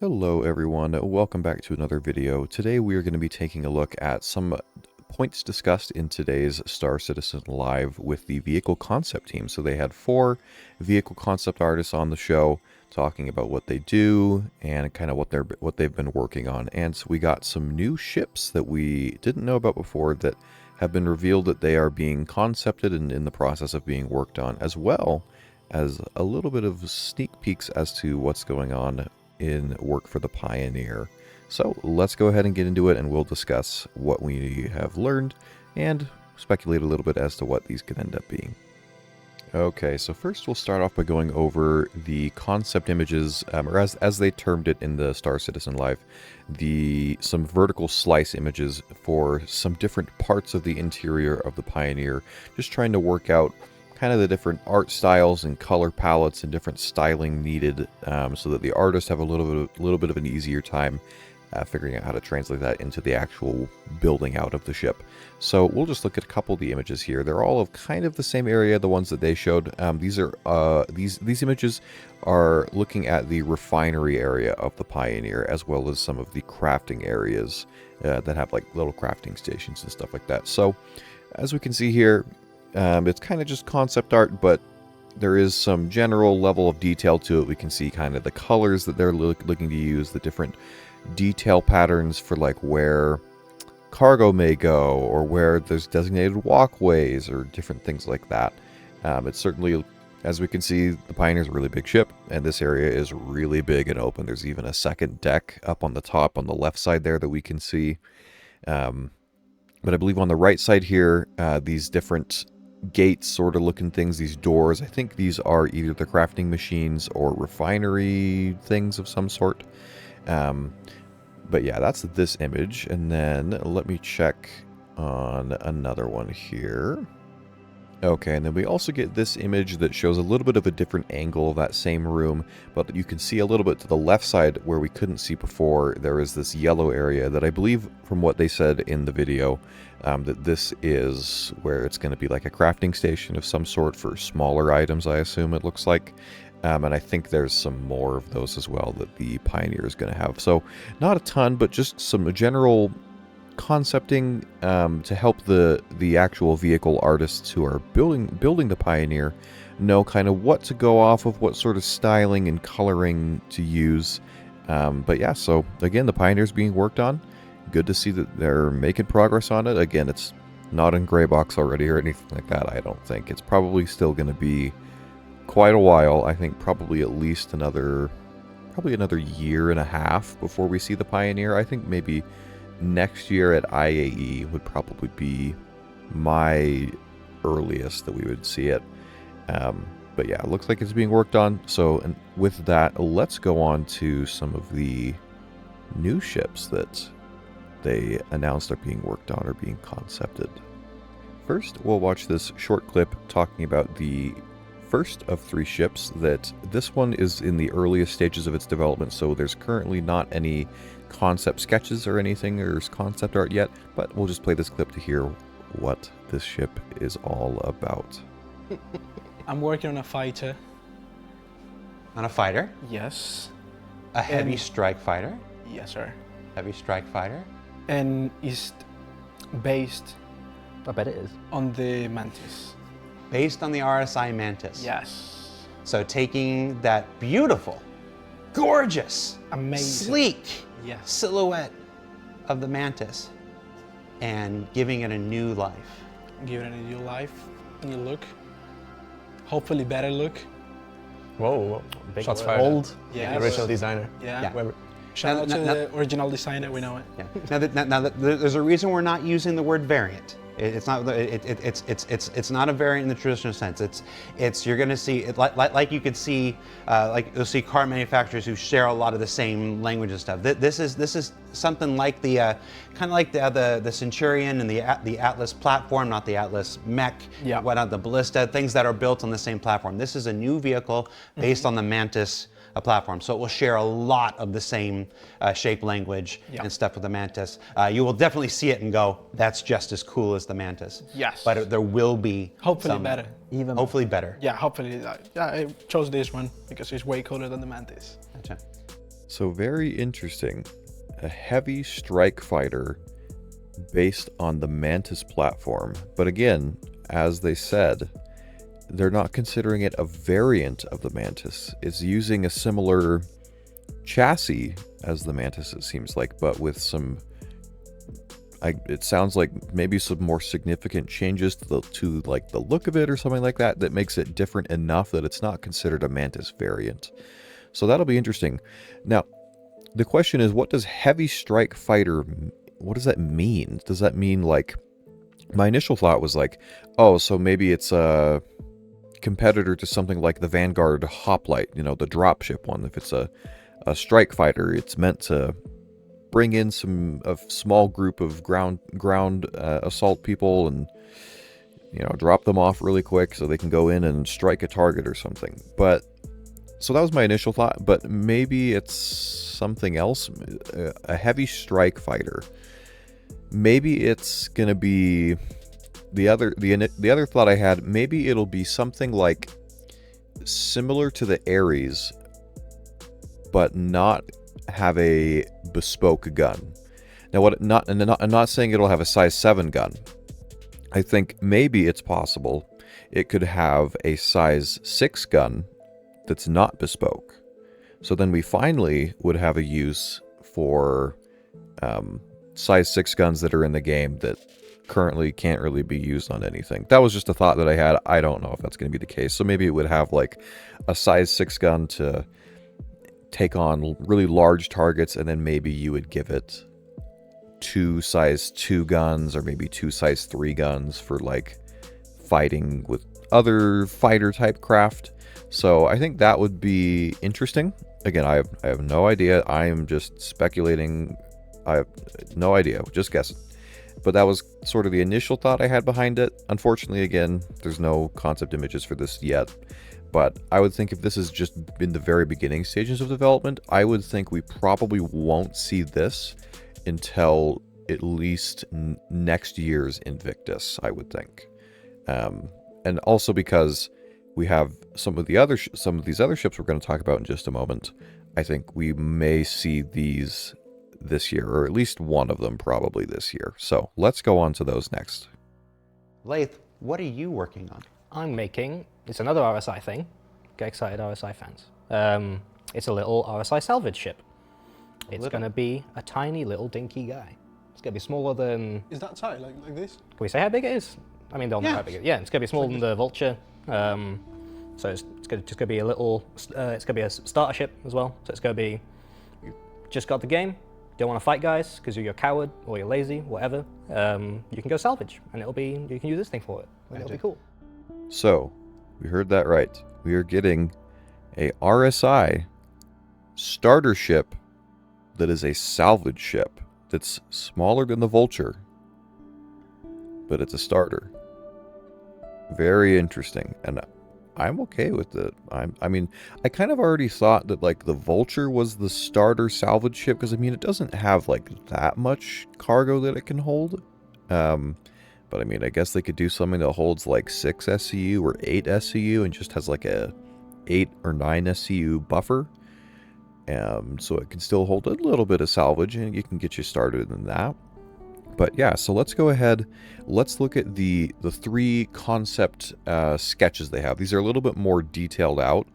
Hello everyone, welcome back to another video. Today we are going to be taking a look at some points discussed in today's Star Citizen Live with the vehicle concept team. So they had 4 vehicle concept artists on the show talking about what they do and kind of what they've been working on. And so we got some new ships that we didn't know about before that have been revealed that they are being concepted and in the process of being worked on, as well as a little bit of sneak peeks as to what's going on in work for the Pioneer. So let's go ahead and get into it, and we'll discuss what we have learned and speculate a little bit as to what these could end up being. Okay, so first we'll start off by going over the concept images, or as they termed it in the Star Citizen Live, some vertical slice images for some different parts of the interior of the Pioneer, just trying to work out kind of the different art styles and color palettes and different styling needed, so that the artists have a little bit of an easier time figuring out how to translate that into the actual building out of the ship. So we'll just look at a couple of the images here. They're all of kind of the same area, the ones that they showed. These images are looking at the refinery area of the Pioneer, as well as some of the crafting areas that have like little crafting stations and stuff like that. So as we can see here, it's kind of just concept art, but there is some general level of detail to it. We can see kind of the colors that they're looking to use, the different detail patterns for like where cargo may go, or where there's designated walkways, or different things like that. It's certainly, as we can see, the Pioneer's a really big ship, and this area is really big and open. There's even a second deck up on the top on the left side there that we can see. But I believe on the right side here, these different gates sort of looking things, these doors, I think these are either the crafting machines or refinery things of some sort. But yeah, that's this image. And then let me check on another one here. Okay, and then we also get this image that shows a little bit of a different angle of that same room, but you can see a little bit to the left side where we couldn't see before. There is this yellow area that I believe, from what they said in the video, that this is where it's going to be like a crafting station of some sort for smaller items, I assume it looks like. And I think there's some more of those as well that the Pioneer is going to have. So not a ton, but just some general concepting to help the actual vehicle artists who are building the Pioneer know kind of what to go off of, what sort of styling and coloring to use. But yeah, so again, the Pioneer's being worked on. Good to see that they're making progress on it. Again, it's not in gray box already or anything like that, I don't think. It's probably still going to be quite a while. I think probably at least another year and a half before we see the Pioneer. I think maybe next year at IAE would probably be my earliest that we would see it. But yeah, it looks like it's being worked on. So, and with that, let's go on to some of the new ships that they announced are being worked on or being concepted. First, we'll watch this short clip talking about the first of 3 ships. That this one is in the earliest stages of its development, so there's currently not any concept sketches or anything, or concept art yet, but we'll just play this clip to hear what this ship is all about. I'm working on a fighter. On a fighter? Yes. A heavy strike fighter? Yes, sir. Heavy strike fighter? And it's based I bet it is. on the Mantis. Based on the RSI Mantis? Yes. So taking that beautiful, gorgeous, Amazing. sleek Yes. silhouette of the Mantis and giving it a new life. Give it a new life, new look. Hopefully better look. Whoa, big Shots word. fired. Old, Yes. The original designer. Yeah. Yeah. Shout out to Now- the original designer, we know it. Yeah. Now that there's a reason we're not using the word variant. It's not. It's not a variant in the traditional sense. It's you're going to see it like you could see like you'll see car manufacturers who share a lot of the same language and stuff. This is something like the kind of like the Centurion and the Atlas platform, not the Atlas mech. Yeah. Whatnot, the Ballista, things that are built on the same platform. This is a new vehicle based on the Mantis platform, so it will share a lot of the same shape, language, and stuff with the Mantis. You will definitely see it and go, "That's just as cool as the Mantis." Yes. But there will be Hopefully some- better. hopefully better. Yeah, hopefully. I chose this one because it's way cooler than the Mantis. Gotcha. So very interesting. A heavy strike fighter based on the Mantis platform. But again, as they said, they're not considering it a variant of the Mantis. It's using a similar chassis as the Mantis, it seems like, but with some... it sounds like maybe some more significant changes to the look of it or something like that makes it different enough that it's not considered a Mantis variant. So that'll be interesting. Now, the question is, what does heavy strike fighter, what does that mean? Does that mean, like, my initial thought was like, oh, so maybe it's a competitor to something like the Vanguard Hoplite, you know, the dropship one. If it's a strike fighter, it's meant to bring in a small group of ground assault people and, you know, drop them off really quick so they can go in and strike a target or something. But so that was my initial thought, but maybe it's something else, a heavy strike fighter. Maybe it's going to be the other thought I had, maybe it'll be something like similar to the Ares, but not have a bespoke gun. Now, I'm not saying it'll have a size 7 gun. I think maybe it's possible it could have a size 6 gun that's not bespoke. So then we finally would have a use for size 6 guns that are in the game that currently can't really be used on anything. That was just a thought that I had. I don't know if that's going to be the case. So maybe it would have like a size 6 gun to take on really large targets, and then maybe you would give it 2 size 2 guns or maybe 2 size 3 guns for like fighting with other fighter type craft. So I think that would be interesting. Again, I have no idea. I am just speculating. I have no idea, just guessing. But that was sort of the initial thought I had behind it. Unfortunately, again, there's no concept images for this yet. But I would think if this is just in the very beginning stages of development, I would think we probably won't see this until at least next year's Invictus, I would think. And also because we have some of these other ships we're going to talk about in just a moment. I think we may see these this year, or at least one of them probably this year. So let's go on to those next. Laith, what are you working on? I'm making, it's another RSI thing. Get excited, RSI fans. It's a little RSI salvage ship. It's going to be a tiny little dinky guy. It's going to be smaller than... Is that tight, like this? Can we say how big it is? I mean, they'll know how big it is. Yeah, it's going to be smaller than the Vulture. So it's just going to be a little... it's going to be a starter ship as well. So it's going to be... You just got the game. Don't want to fight guys because you're a coward or you're lazy, whatever. You can go salvage, and you can use this thing for it. And it'll be cool. So, we heard that right. We are getting a RSI starter ship that is a salvage ship that's smaller than the Vulture, but it's a starter. Very interesting, and I'm okay with it. I mean, I kind of already thought that like the Vulture was the starter salvage ship because I mean it doesn't have like that much cargo that it can hold. But I mean, I guess they could do something that holds like 6 SCU or 8 SCU and just has like a 8 or 9 SCU buffer. So it can still hold a little bit of salvage and you can get you started in that. But yeah, so let's go ahead. Let's look at the 3 concept sketches they have. These are a little bit more detailed out,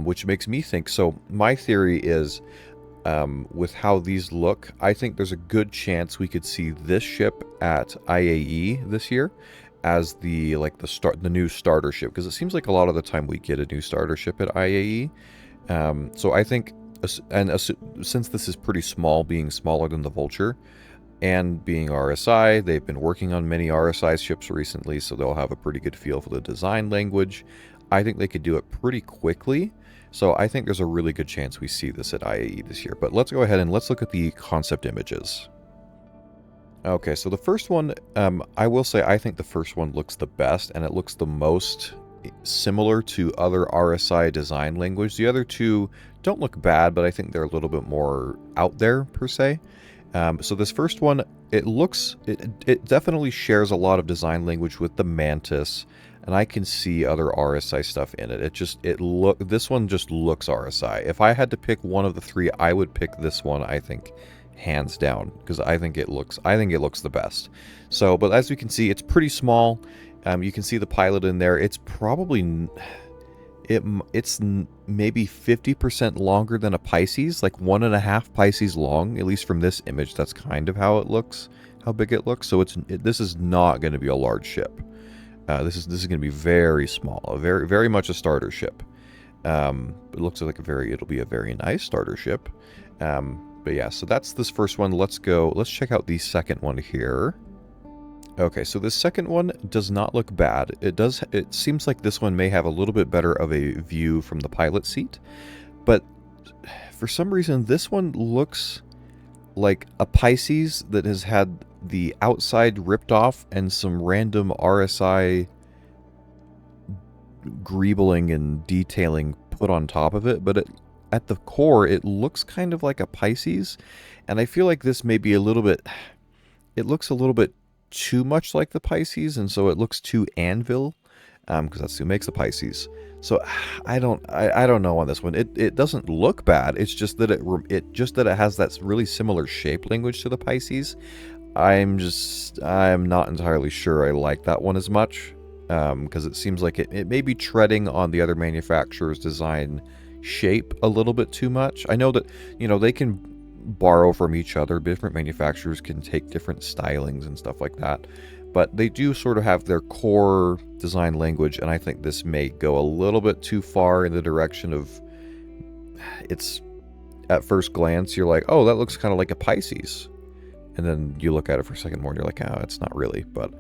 which makes me think. So my theory is, with how these look, I think there's a good chance we could see this ship at IAE this year as the new starter ship, because it seems like a lot of the time we get a new starter ship at IAE. So I think, since this is pretty small, being smaller than the Vulture, and being RSI, they've been working on many RSI ships recently, so they'll have a pretty good feel for the design language. I think they could do it pretty quickly, so I think there's a really good chance we see this at IAE this year. But let's go ahead and let's look at the concept images. Okay, so the first one, I will say I think the first one looks the best, and it looks the most similar to other RSI design language. The other two don't look bad, but I think they're a little bit more out there, per se. So this first one, it definitely shares a lot of design language with the Mantis. and I can see other RSI stuff in it. This one just looks RSI. If I had to pick one of the three, I would pick this one, I think, hands down, because I think it looks the best. So, but as you can see, it's pretty small. You can see the pilot in there. It's probably it's maybe 50% longer than a Pisces, like 1.5 Pisces long, at least from this image. That's kind of how it looks, how big it looks. So this is not going to be a large ship. This is going to be very small, very much a starter ship. It looks like it'll be a very nice starter ship. But yeah, so that's this first one. Let's check out the second one here. Okay, so this second one does not look bad. It seems like this one may have a little bit better of a view from the pilot seat, but for some reason this one looks like a Pisces that has had the outside ripped off and some random RSI greebling and detailing put on top of it, but at the core it looks kind of like a Pisces, and I feel like this may be it looks a little bit too much like the Pisces, and so it looks too anvil, because that's who makes the Pisces. So I don't know on this one. It doesn't look bad. It's just that it has that really similar shape language to the Pisces. I'm not entirely sure I like that one as much, because it seems like it may be treading on the other manufacturer's design shape a little bit too much. I know that, they can borrow from each other. Different manufacturers can take different stylings and stuff like that, but they do sort of have their core design language, and I think this may go a little bit too far in the direction of, it's at first glance you're like, oh, that looks kind of like a Pisces, and then you look at it for a second more and you're like, oh, it's not really. But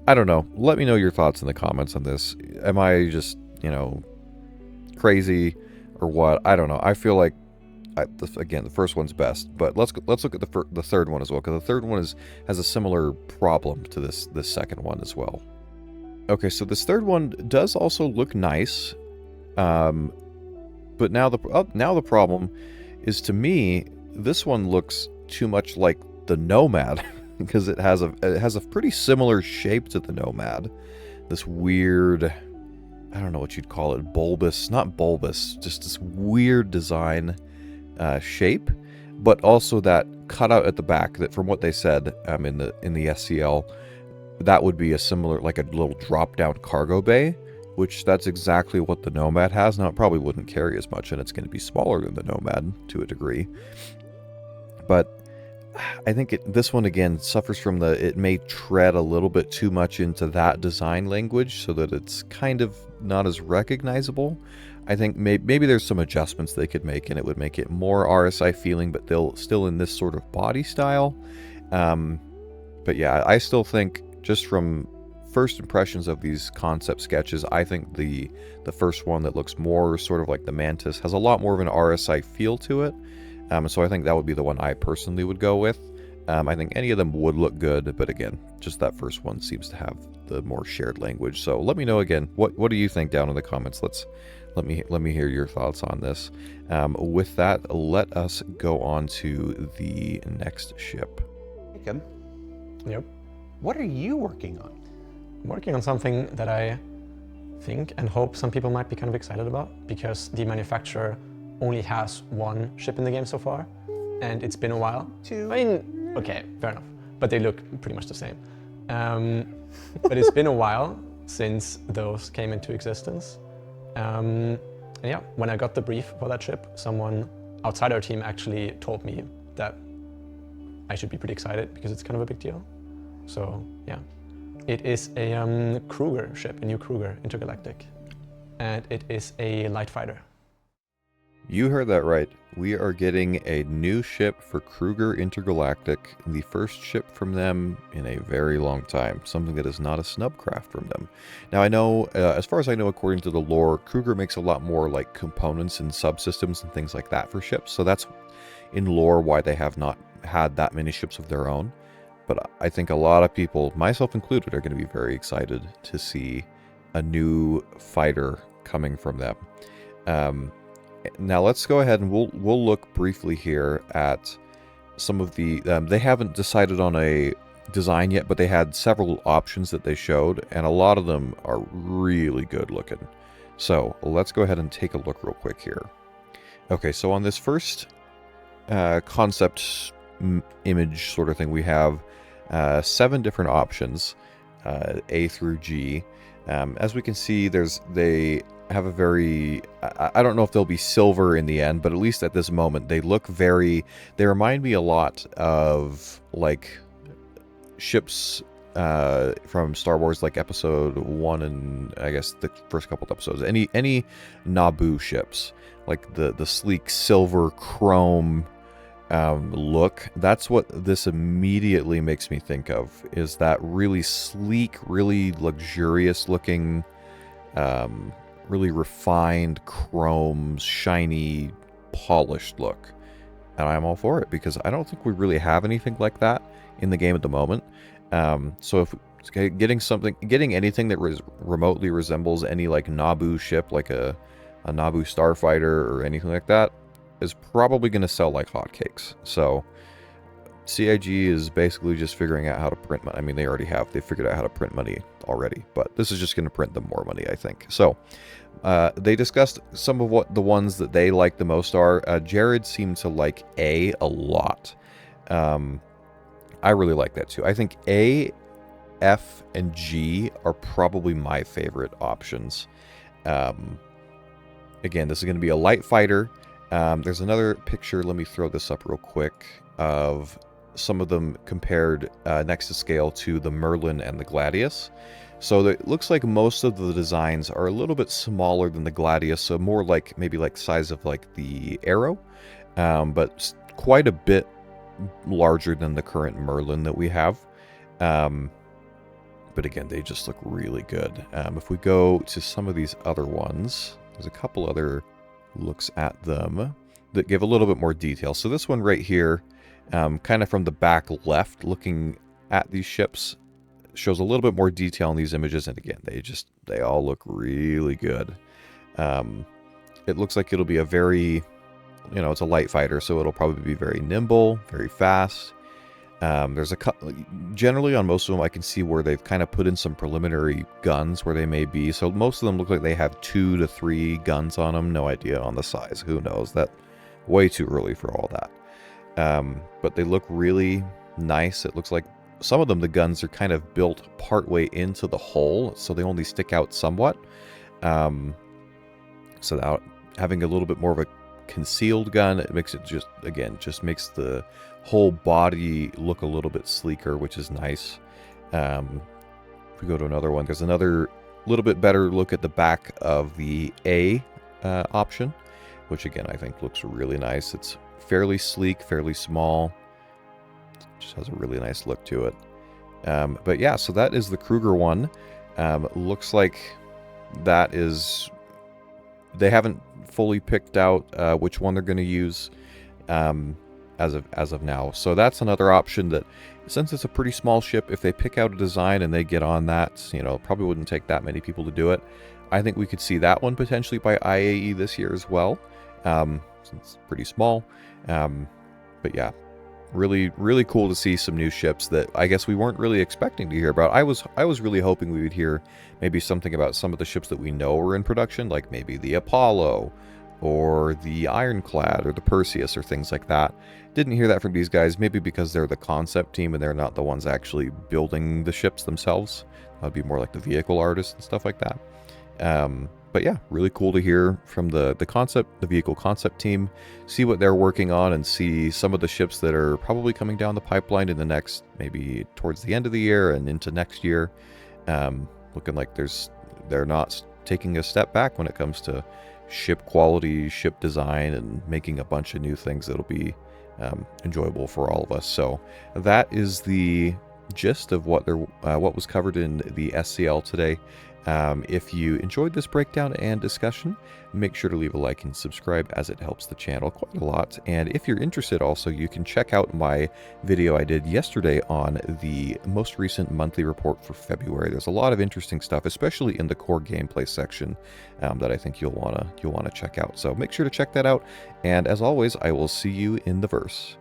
I don't know. Let me know your thoughts in the comments on this. Am I just, crazy or what? I don't know. I feel like, again, the first one's best, but let's look at the third one as well, because the third one has a similar problem to this second one as well. Okay, so this third one does also look nice, but now the problem is, to me, this one looks too much like the Nomad, because it has a pretty similar shape to the Nomad. This weird, I don't know what you'd call it, not bulbous, just this weird design. Shape, but also that cutout at the back, that from what they said in the SCL, that would be a similar, like a little drop down cargo bay, which that's exactly what the Nomad has. Now it probably wouldn't carry as much, and it's going to be smaller than the Nomad to a degree, but I think this one again suffers from it may tread a little bit too much into that design language, so that it's kind of not as recognizable. I think maybe there's some adjustments they could make, and it would make it more RSI feeling, but they'll still in this sort of body style. But yeah, I still think, just from first impressions of these concept sketches, I think the first one that looks more sort of like the Mantis has a lot more of an RSI feel to it. So I think that would be the one I personally would go with. I think any of them would look good, but again, just that first one seems to have the more shared language. So let me know again, what do you think down in the comments? Let me hear your thoughts on this. With that, let us go on to the next ship. Jacob, Yep. what are you working on? I'm working on something that I think and hope some people might be kind of excited about, because the manufacturer only has one ship in the game so far, and it's been a while. Two. I mean, okay, fair enough, but they look pretty much the same. But it's been a while since those came into existence. And yeah, when I got the brief for that ship, someone outside our team actually told me that I should be pretty excited, because it's kind of a big deal. So yeah, it is a Krueger ship, a new Krueger intergalactic, and it is a light fighter. You heard that right. We are getting a new ship for Krueger Intergalactic, the first ship from them in a very long time, something that is not a snubcraft from them. Now I know, as far as I know, according to the lore, Krueger makes a lot more like components and subsystems and things like that for ships, so that's in lore why they have not had that many ships of their own. But I think a lot of people, myself included, are going to be very excited to see a new fighter coming from them. Now let's go ahead and we'll look briefly here at some of the. They haven't decided on a design yet, but they had several options that they showed, and a lot of them are really good looking. So let's go ahead and take a look real quick here. Okay, so on this first concept image sort of thing, we have 7 different options, A through G. As we can see, they have a very, I don't know if they'll be silver in the end, but at least at this moment, they remind me a lot of, like, ships from Star Wars, like Episode 1 and, I guess, the first couple of episodes. Any Naboo ships, like the sleek silver chrome look. That's what this immediately makes me think of, is that really sleek, really luxurious looking, really refined chrome, shiny, polished look. And I'm all for it, because I don't think we really have anything like that in the game at the moment. So if getting anything that remotely resembles any like Naboo ship, like a Naboo starfighter or anything like that, is probably going to sell like hotcakes. So CIG is basically just figuring out how to print money. I mean, they already have. They figured out how to print money already, but this is just going to print them more money, I think. So they discussed some of what the ones that they like the most are. Jared seemed to like A a lot. I really like that too. I think A, F, and G are probably my favorite options. Again, this is going to be a light fighter. There's another picture, let me throw this up real quick, of some of them compared next to scale to the Merlin and the Gladius. So it looks like most of the designs are a little bit smaller than the Gladius, so more like maybe like size of like the Arrow, but quite a bit larger than the current Merlin that we have. But again, they just look really good. If we go to some of these other ones, there's a couple other looks at them that give a little bit more detail. So this one right here, kind of from the back left, looking at these ships, shows a little bit more detail in these images. And again, they all look really good. It looks like it'll be a very, it's a light fighter, so it'll probably be very nimble, very fast. There's generally on most of them I can see where they've kind of put in some preliminary guns where they may be. So most of them look like they have 2 to 3 guns on them. No idea on the size. Who knows? That way too early for all that. But they look really nice. It looks like some of them, the guns are kind of built partway into the hull, so they only stick out somewhat. So that having a little bit more of a concealed gun, it makes it just makes the whole body look a little bit sleeker, which is nice. If we go to another one, there's another little bit better look at the back of the A option, which again I think looks really nice. It's fairly sleek, fairly small, just has a really nice look to it. But yeah, so that is the Krueger one. Looks like that is, they haven't fully picked out which one they're going to use as of now. So that's another option that, since it's a pretty small ship, if they pick out a design and they get on that, probably wouldn't take that many people to do it. I think we could see that one potentially by IAE this year as well, since it's pretty small. But yeah, really, really cool to see some new ships that I guess we weren't really expecting to hear about. I was really hoping we would hear maybe something about some of the ships that we know are in production, like maybe the Apollo or the Ironclad or the Perseus or things like that. Didn't hear that from these guys, maybe because they're the concept team and they're not the ones actually building the ships themselves. That would be more like the vehicle artists and stuff like that. But yeah, really cool to hear from the vehicle concept team, see what they're working on, and see some of the ships that are probably coming down the pipeline in the next, maybe towards the end of the year and into next year. Looking like they're not taking a step back when it comes to ship quality, ship design, and making a bunch of new things that'll be enjoyable for all of us. So that is the gist of what was covered in the SCL today. If you enjoyed this breakdown and discussion, make sure to leave a like and subscribe, as it helps the channel quite a lot. And if you're interested also, you can check out my video I did yesterday on the most recent monthly report for February. There's a lot of interesting stuff, especially in the core gameplay section, that I think you'll wanna check out. So make sure to check that out. And as always, I will see you in the verse.